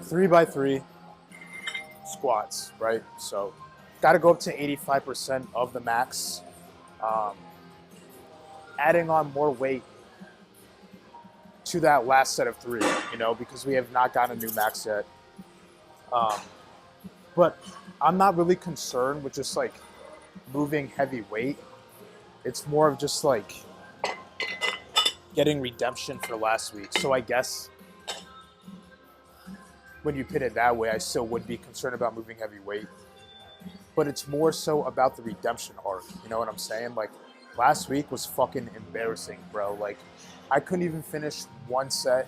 3x3 squats, right? So got to go up to 85% of the max. Adding on more weight to that last set of 3, you know, because we have not gotten a new max yet. But I'm not really concerned with just like moving heavy weight. It's more of just like getting redemption for last week. So I guess when you put it that way, I still would be concerned about moving heavy weight. But it's more so about the redemption arc. You know what I'm saying? Like last week was fucking embarrassing, bro. Like I couldn't even finish one set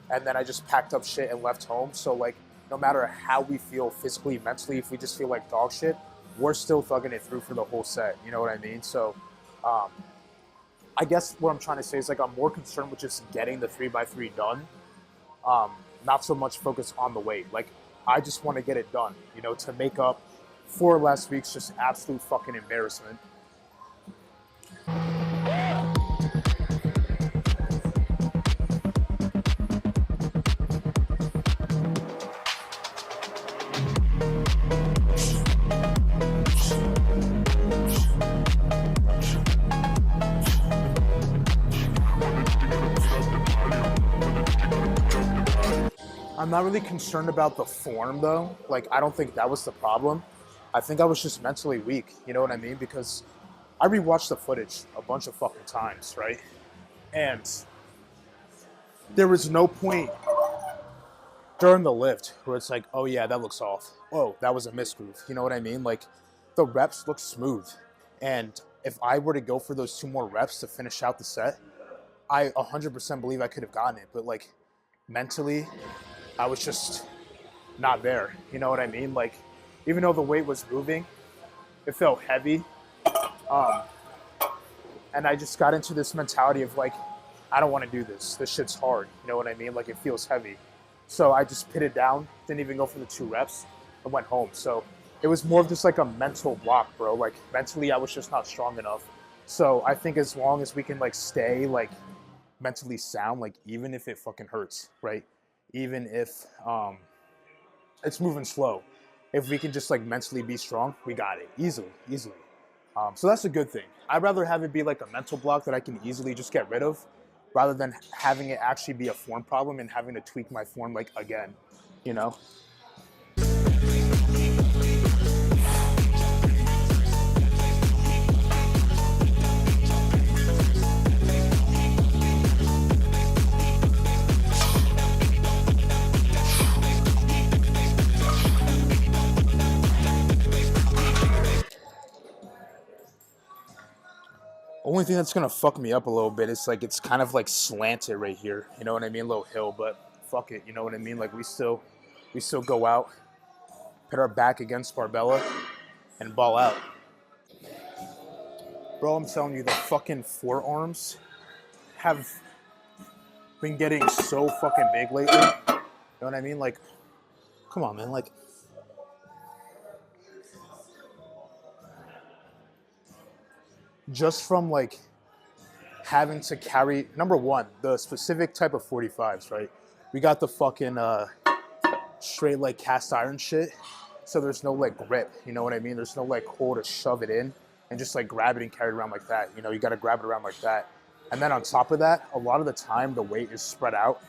and then I just packed up shit and left home. So like no matter how we feel physically, mentally, if we just feel like dog shit, we're still thugging it through for the whole set. You know what I mean? So I guess what I'm trying to say is like I'm more concerned with just getting the 3x3 done. Not so much focus on the weight. Like I just want to get it done, you know, to make up for last week's just absolute fucking embarrassment. I'm not really concerned about the form though. Like, I don't think that was the problem. I think I was just mentally weak, you know what I mean? Because I rewatched the footage a bunch of fucking times, right? And there was no point during the lift where it's like, oh yeah, that looks off. Oh, that was a misgroove. You know what I mean? Like, the reps look smooth. And if I were to go for those 2 more reps to finish out the set, I 100% believe I could have gotten it. But like, mentally, I was just not there. You know what I mean? Like, even though the weight was moving, it felt heavy. And I just got into this mentality of like, I don't want to do this. This shit's hard. You know what I mean? Like, it feels heavy. So I just put it down, didn't even go for the 2 reps, and went home. So it was more of just like a mental block, bro. Like, mentally, I was just not strong enough. So I think as long as we can like stay like mentally sound, like even if it fucking hurts, right? Even if it's moving slow, if we can just like mentally be strong, we got it easily. So that's a good thing. I'd rather have it be like a mental block that I can easily just get rid of, rather than having it actually be a form problem and having to tweak my form like again, you know? Only thing that's gonna fuck me up a little bit is like it's kind of like slanted right here. You know what I mean? A little hill, but fuck it. You know what I mean? Like we still go out, put our back against Barbella, and ball out. Bro, I'm telling you, the fucking forearms have been getting so fucking big lately. You know what I mean? Like, come on, man. Like, just from like having to carry, number one, the specific type of 45s, right? We got the fucking straight like cast iron shit. So there's no like grip, you know what I mean? There's no like hole to shove it in and just like grab it and carry it around like that. You know, you got to grab it around like that. And then on top of that, a lot of the time the weight is spread out,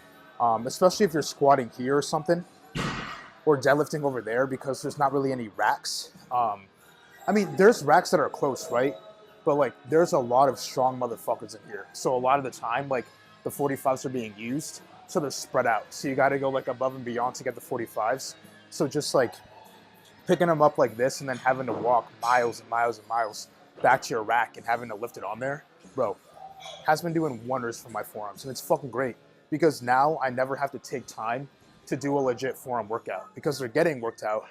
especially if you're squatting here or something, or deadlifting over there, because there's not really any racks. I mean, there's racks that are close, right? But like, there's a lot of strong motherfuckers in here. So a lot of the time, like the 45s are being used, so they're spread out. So you got to go like above and beyond to get the 45s. So just like picking them up like this and then having to walk miles and miles and miles back to your rack and having to lift it on there, bro, has been doing wonders for my forearms. And it's fucking great because now I never have to take time to do a legit forearm workout because they're getting worked out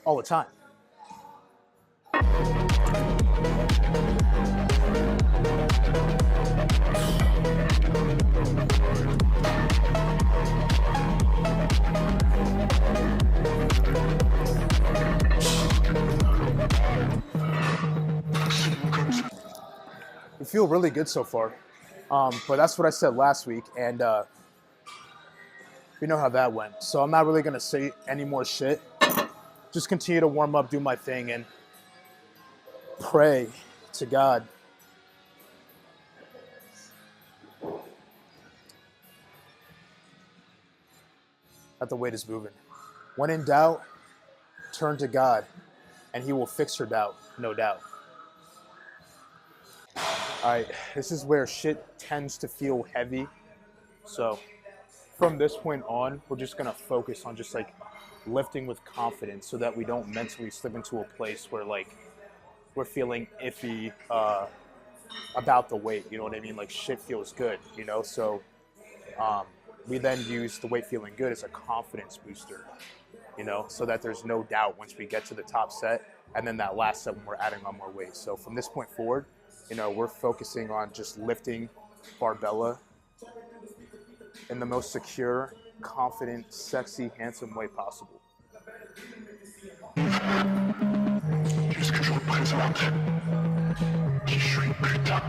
all the time. We feel really good so far. But that's what I said last week, and you know how that went. So I'm not really gonna say any more shit. Just continue to warm up, do my thing, and pray to God. That the weight is moving. When in doubt, turn to God, and He will fix your doubt, no doubt. All right, this is where shit tends to feel heavy. So from this point on, we're just gonna focus on just like lifting with confidence so that we don't mentally slip into a place where like we're feeling iffy about the weight. You know what I mean? Like shit feels good, you know? So we then use the weight feeling good as a confidence booster, you know, so that there's no doubt once we get to the top set and then that last set when we're adding on more weight. So from this point forward, you know, we're focusing on just lifting barbella in the most secure, confident, sexy, handsome way possible. Puisque je représente qui je suis, putain.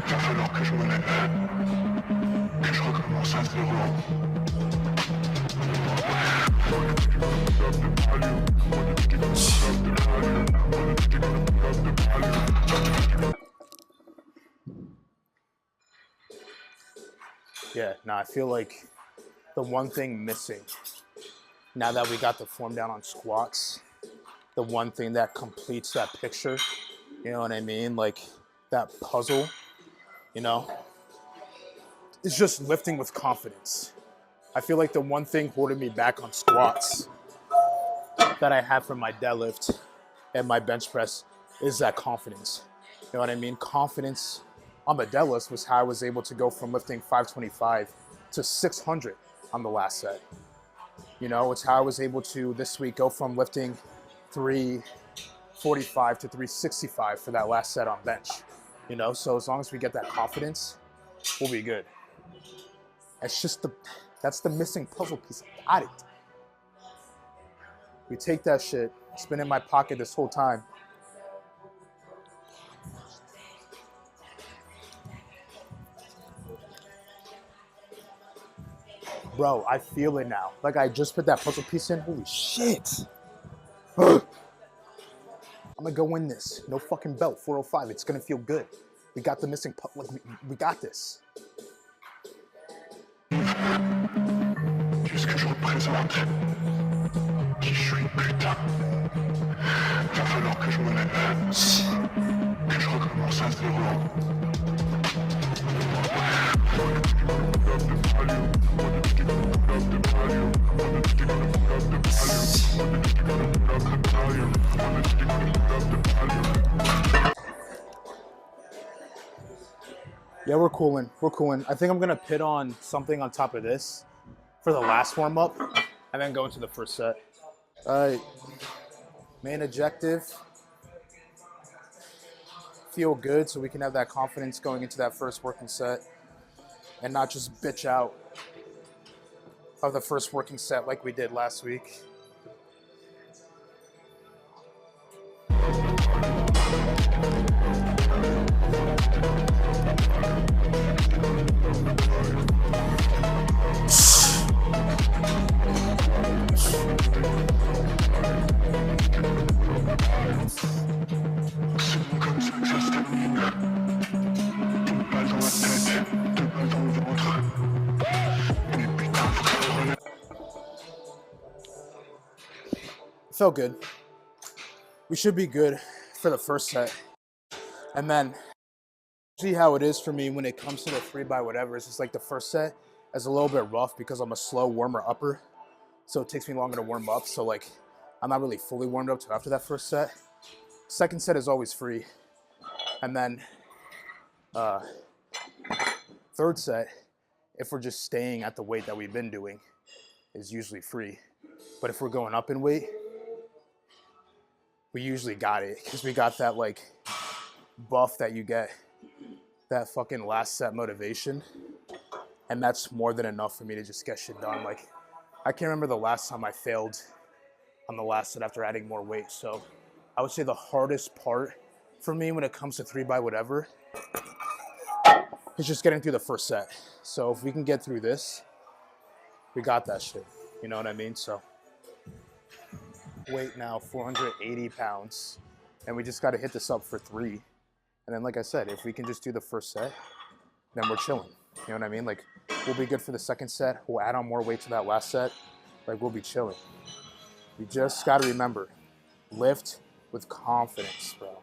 Va falloir que je me lève, que je recommence à zéro. Yeah, I feel like the one thing missing, now that we got the form down on squats, the one thing that completes that picture, you know what I mean? Like that puzzle, you know, is just lifting with confidence. I feel like the one thing holding me back on squats that I have from my deadlift and my bench press is that confidence. You know what I mean? Confidence on the deadlift was how I was able to go from lifting 525 to 600 on the last set. You know, it's how I was able to this week go from lifting 345 to 365 for that last set on bench. You know, so as long as we get that confidence, we'll be good. It's just that's the missing puzzle piece. I got it. We take that shit, it's been in my pocket this whole time. Bro, I feel it now. Like I just put that puzzle piece in. Holy shit. I'm gonna go win this. No fucking belt, 405. It's gonna feel good. We got the missing like we got this. Puisque je représente qui je suis, putain. Va falloir que je me lève, que je recommence à zéro. Yeah, we're cooling. We're cooling. I think I'm gonna pit on something on top of this for the last warm up and then go into the first set. All right. Main objective. Feel good so we can have that confidence going into that first working set and not just bitch out of the first working set like we did last week. Felt good. We should be good for the first set. And then see how it is for me when it comes to the 3x whatever. It's just like the first set is a little bit rough because I'm a slow warmer upper. So it takes me longer to warm up. So like I'm not really fully warmed up till after that first set. Second set is always free. And then third set, if we're just staying at the weight that we've been doing, is usually free. But if we're going up in weight, we usually got it because we got that like buff that you get, that fucking last set motivation. And that's more than enough for me to just get shit done. Like I can't remember the last time I failed on the last set after adding more weight. So I would say the hardest part for me when it comes to 3x whatever is just getting through the first set. So if we can get through this, we got that shit. You know what I mean? So weight now 480 pounds, and we just got to hit this up for 3. And then, like I said, if we can just do the first set, then we're chilling. You know what I mean? Like, we'll be good for the second set. We'll add on more weight to that last set. Like, we'll be chilling. You just got to remember, lift with confidence, bro.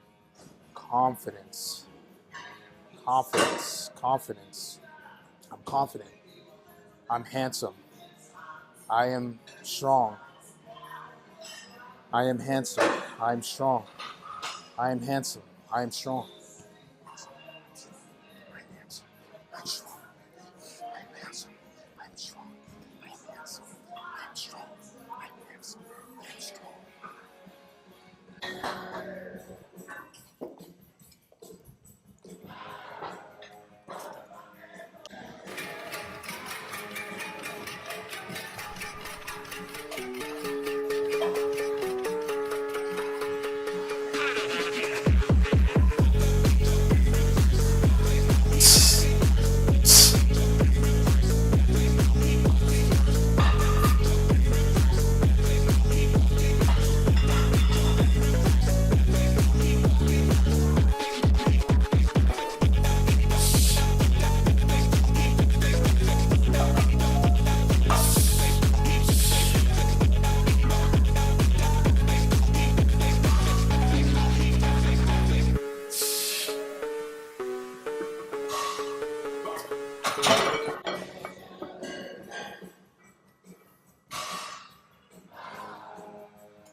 Confidence. Confidence. Confidence. I'm confident. I'm handsome. I am strong. I am handsome. I am strong. I am handsome. I am strong.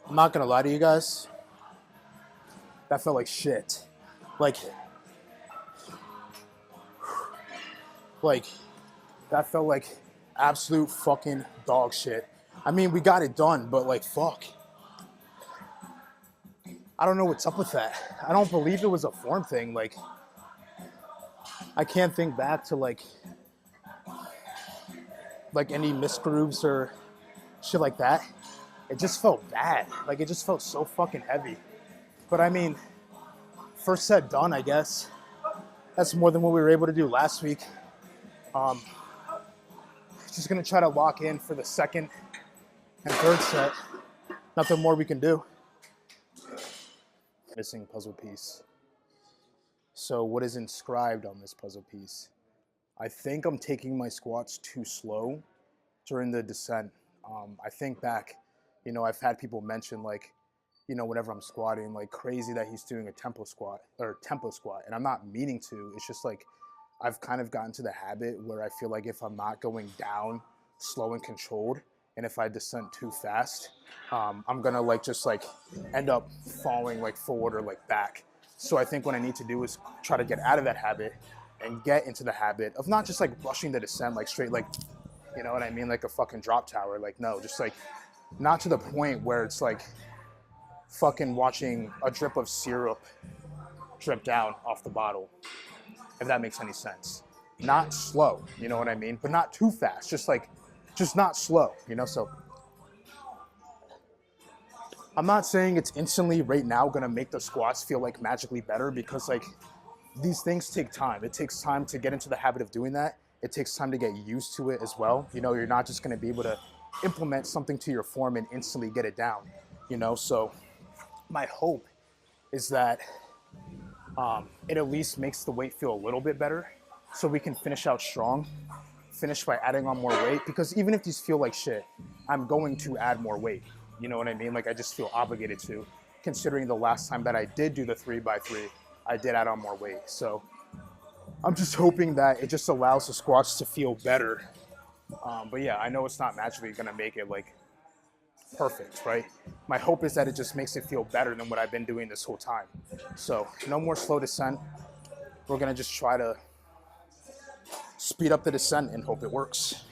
I'm not gonna lie to you guys. That felt like shit. Like that felt like absolute fucking dog shit. I mean, we got it done, but like, fuck. I don't know what's up with that. I don't believe it was a form thing. Like, I can't think back to like any misgrooves or shit like that. It just felt bad. Like, it just felt so fucking heavy. But I mean, first set done, I guess. That's more than what we were able to do last week. Just gonna try to lock in for the second and third set. Nothing more we can do. Missing puzzle piece. So what is inscribed on this puzzle piece? I think I'm taking my squats too slow during the descent. I think back, you know, I've had people mention, like, you know, whenever I'm squatting, like, crazy that he's doing a tempo squat, and I'm not meaning to. It's just like I've kind of gotten to the habit where I feel like if I'm not going down slow and controlled, and if I descend too fast, I'm gonna like just like end up falling like forward or like back. So I think what I need to do is try to get out of that habit and get into the habit of not just like rushing the descent like straight, like, you know what I mean, like a fucking drop tower. Like, no, just like not to the point where it's like fucking watching a drip of syrup drip down off the bottle, if that makes any sense. Not slow, you know what I mean? But not too fast, just not slow, you know? So I'm not saying it's instantly right now gonna make the squats feel like magically better, because like these things take time. It takes time to get into the habit of doing that. It takes time to get used to it as well. You know, you're not just gonna be able to implement something to your form and instantly get it down, you know? So my hope is that it at least makes the weight feel a little bit better, so we can finish out strong, finish by adding on more weight, because even if these feel like shit, I'm going to add more weight. You know what I mean? Like, I just feel obligated to, considering the last time that I did do the 3x3, I did add on more weight. So I'm just hoping that it just allows the squats to feel better. But yeah, I know it's not magically gonna make it like perfect, right? My hope is that it just makes it feel better than what I've been doing this whole time. So no more slow descent. We're gonna just try to speed up the descent and hope it works.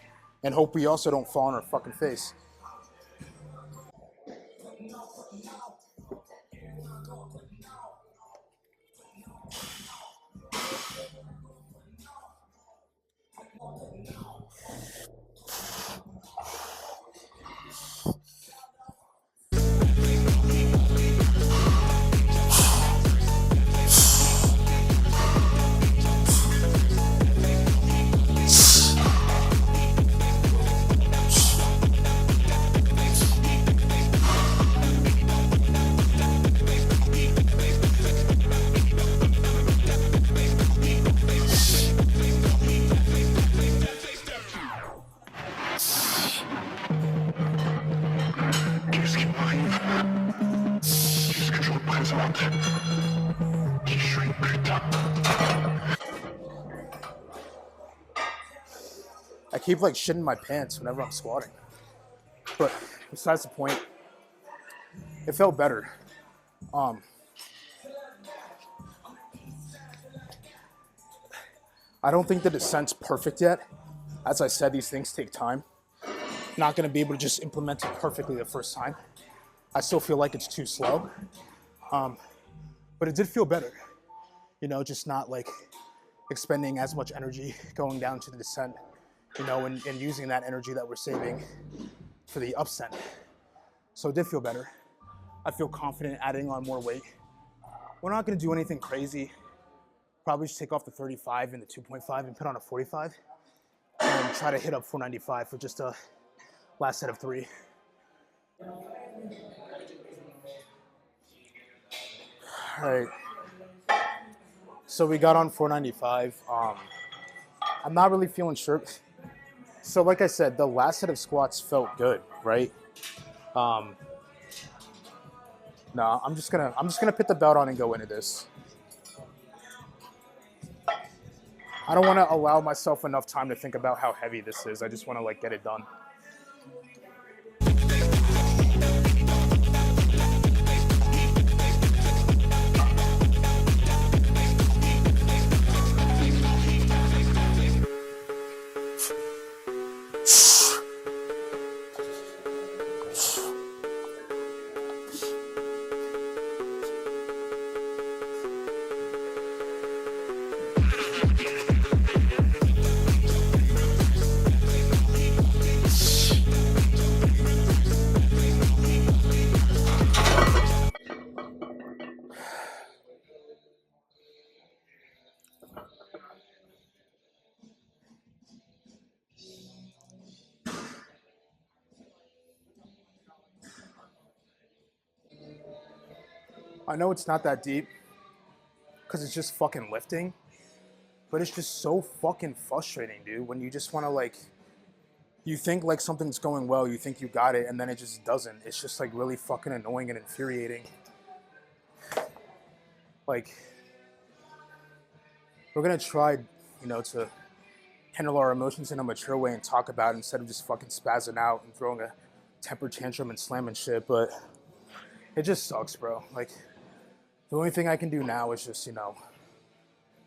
And hope we also don't fall on our fucking face. I keep like shitting my pants whenever I'm squatting. But besides the point, it felt better. I don't think the descent's perfect yet. As I said, these things take time. Not gonna be able to just implement it perfectly the first time. I still feel like it's too slow. But it did feel better. You know, just not like expending as much energy going down to the descent, you know, and using that energy that we're saving for the upscent. So it did feel better. I feel confident adding on more weight. We're not gonna do anything crazy. Probably just take off the 35 and the 2.5 and put on a 45 and try to hit up 495 for just a last set of 3. All right. So we got on 495. I'm not really feeling sure. So like I said, the last set of squats felt good, right? No, I'm just gonna put the belt on and go into this. I don't want to allow myself enough time to think about how heavy this is. I just want to like get it done. I know it's not that deep because it's just fucking lifting, but it's just so fucking frustrating, dude, when you just want to like, you think like something's going well, you think you got it, and then it just doesn't. It's just like really fucking annoying and infuriating. Like, we're gonna try, you know, to handle our emotions in a mature way and talk about it instead of just fucking spazzing out and throwing a temper tantrum and slamming shit, but it just sucks, bro. Like, the only thing I can do now is just, you know,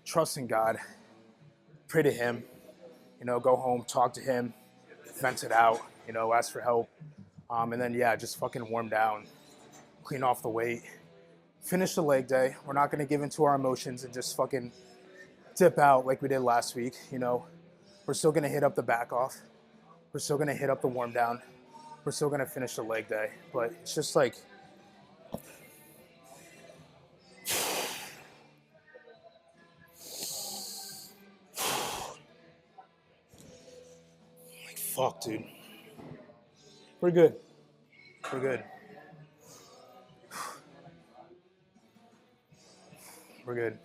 trust in God, pray to Him, you know, go home, talk to Him, vent it out, you know, ask for help. And then, yeah, just fucking warm down, clean off the weight, finish the leg day. We're not going to give into our emotions and just fucking dip out like we did last week, you know. We're still going to hit up the back off. We're still going to hit up the warm down. We're still going to finish the leg day. But it's just like, fuck, dude. We're good. We're good. We're good.